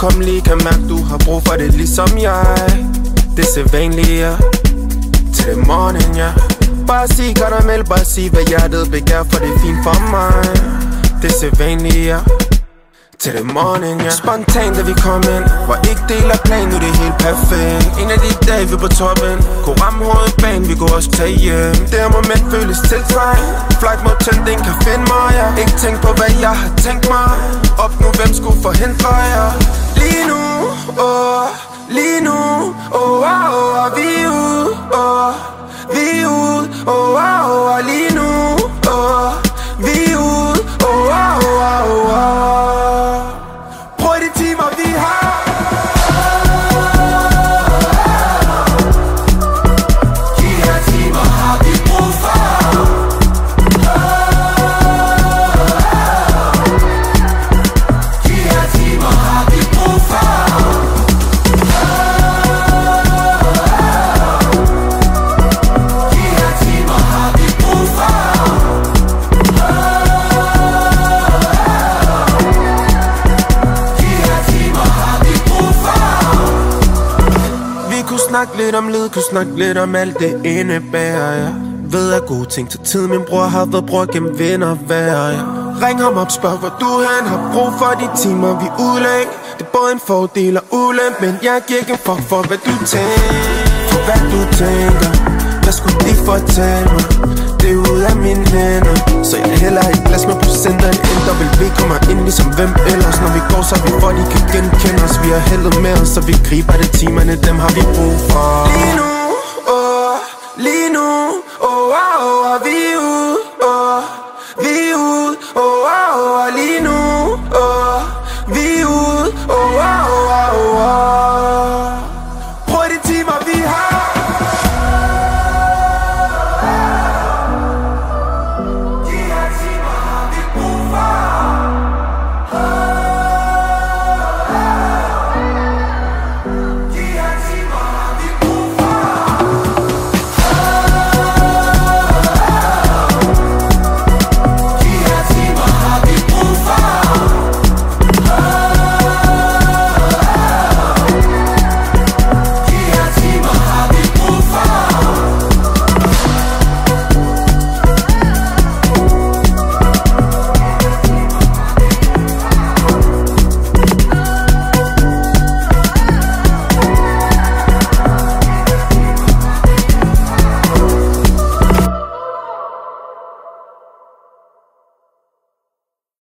fuldkommen kan mærke, du har brug for det ligesom jeg. Det sædvanlige til det morgen, ja. Bare sig karamel, bare sig hvad hjertet begær, for det er fint for mig. Det sædvanlige til det morgen, ja. Spontant da vi kom ind, var ikke del af planen, nu det er helt perfekt. En af de dage vi på toppen, kunne ramme hovedbanen, vi kunne også tage hjem. Det her moment føles tiltrængt, flight mode tændt, ingen kan finde mig, ja. Ikke tænk på hvad jeg har tænkt mig, op nu hvem skulle forhindre jer. Lige nu, lige nu, vi er ude, vi er ude, lige nu, vi er ude, prøv de timer vi har. De her timer har vi brug for. De her timer har vi brug for. Snak lidt om lyd, kunne snakke lidt om alt det indebærer, ja. Ved at gode ting til tid, min bror har været bror gennem vind og vejr, ja. Ring ham op, spørg hvor du hen, har brug for de timer vi udlæg. Det er både en fordel og ulempe, men jeg giver ikke en fuck for hvad du tænker. For hvad du tænker, hvad skulle de fortælle mig? Det er ud af mine hænder, så jeg hælder et glas med procenter. En W kommer ind ligesom hvem ellers. Når vi går, så vi for de kan genkende os. Vi har heldet med os, så vi griber det timerne, dem har vi brug for. Lige nu, vi